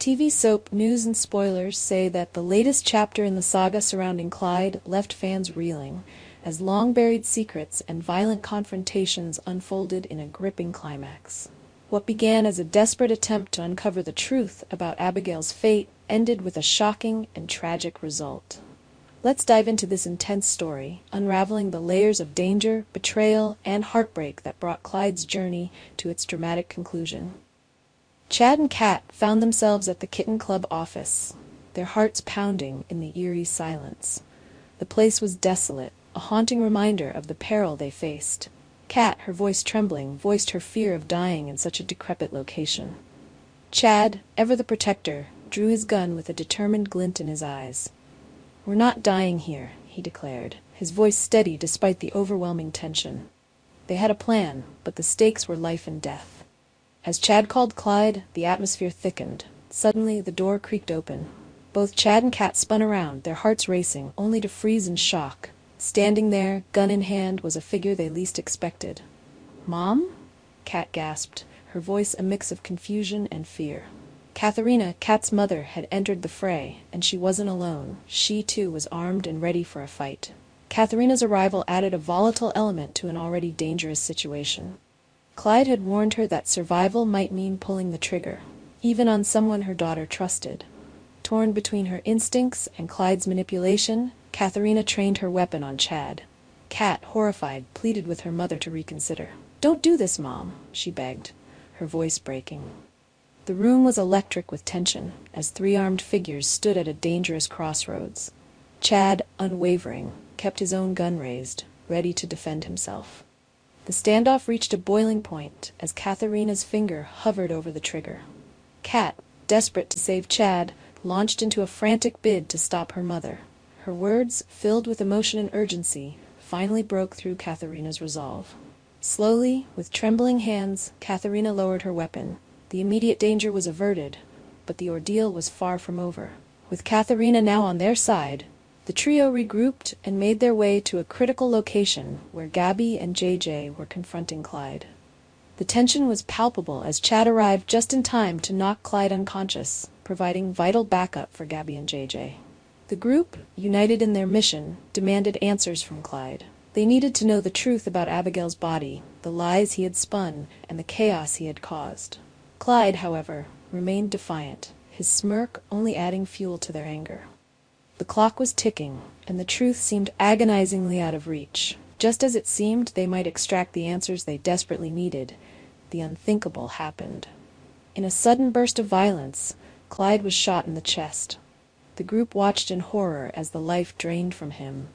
TV soap news and spoilers say that the latest chapter in the saga surrounding Clyde left fans reeling, as long-buried secrets and violent confrontations unfolded in a gripping climax. What began as a desperate attempt to uncover the truth about Abigail's fate ended with a shocking and tragic result. Let's dive into this intense story, unraveling the layers of danger, betrayal, and heartbreak that brought Clyde's journey to its dramatic conclusion. Chad and Kat found themselves at the Kitten Club office, their hearts pounding in the eerie silence. The place was desolate, a haunting reminder of the peril they faced. Kat, her voice trembling, voiced her fear of dying in such a decrepit location. Chad, ever the protector, drew his gun with a determined glint in his eyes. "We're not dying here," he declared, his voice steady despite the overwhelming tension. They had a plan, but the stakes were life and death. As Chad called Clyde, the atmosphere thickened. Suddenly, the door creaked open. Both Chad and Kat spun around, their hearts racing, only to freeze in shock. Standing there, gun in hand, was a figure they least expected. "Mom?" Kat gasped, her voice a mix of confusion and fear. Katharina, Kat's mother, had entered the fray, and she wasn't alone. She, too, was armed and ready for a fight. Katharina's arrival added a volatile element to an already dangerous situation. Clyde had warned her that survival might mean pulling the trigger, even on someone her daughter trusted. Torn between her instincts and Clyde's manipulation, Katharina trained her weapon on Chad. Kat, horrified, pleaded with her mother to reconsider. "Don't do this, Mom," she begged, her voice breaking. The room was electric with tension, as three armed figures stood at a dangerous crossroads. Chad, unwavering, kept his own gun raised, ready to defend himself. The standoff reached a boiling point as Katharina's finger hovered over the trigger. Kat, desperate to save Chad, launched into a frantic bid to stop her mother. Her words, filled with emotion and urgency, finally broke through Katharina's resolve. Slowly, with trembling hands, Katharina lowered her weapon. The immediate danger was averted, but the ordeal was far from over. With Katharina now on their side, the trio regrouped and made their way to a critical location where Gabby and JJ were confronting Clyde. The tension was palpable as Chad arrived just in time to knock Clyde unconscious, providing vital backup for Gabby and JJ. The group, united in their mission, demanded answers from Clyde. They needed to know the truth about Abigail's body, the lies he had spun, and the chaos he had caused. Clyde, however, remained defiant, his smirk only adding fuel to their anger. The clock was ticking, and the truth seemed agonizingly out of reach. Just as it seemed they might extract the answers they desperately needed, the unthinkable happened. In a sudden burst of violence, Clyde was shot in the chest. The group watched in horror as the life drained from him,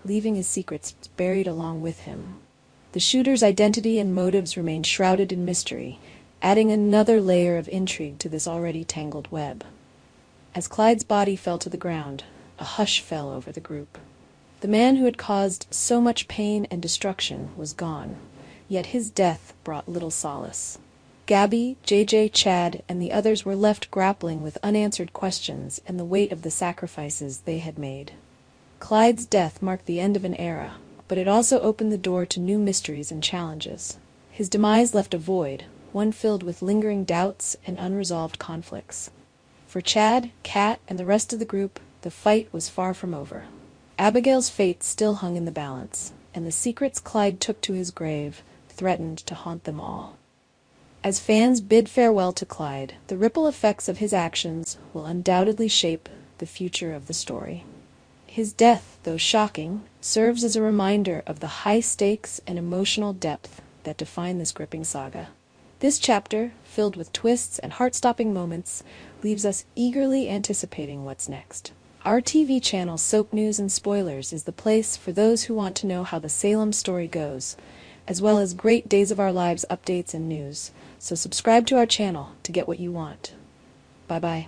leaving his secrets buried along with him. The shooter's identity and motives remained shrouded in mystery, adding another layer of intrigue to this already tangled web. As Clyde's body fell to the ground, a hush fell over the group. The man who had caused so much pain and destruction was gone, yet his death brought little solace. Gabby, JJ, Chad, and the others were left grappling with unanswered questions and the weight of the sacrifices they had made. Clyde's death marked the end of an era, but it also opened the door to new mysteries and challenges. His demise left a void, one filled with lingering doubts and unresolved conflicts. For Chad, Kat, and the rest of the group, the fight was far from over. Abigail's fate still hung in the balance, and the secrets Clyde took to his grave threatened to haunt them all. As fans bid farewell to Clyde, the ripple effects of his actions will undoubtedly shape the future of the story. His death, though shocking, serves as a reminder of the high stakes and emotional depth that define this gripping saga. This chapter, filled with twists and heart-stopping moments, leaves us eagerly anticipating what's next. Our TV channel Soap News and Spoilers is the place for those who want to know how the Salem story goes, as well as great Days of Our Lives updates and news. So subscribe to our channel to get what you want. Bye-bye.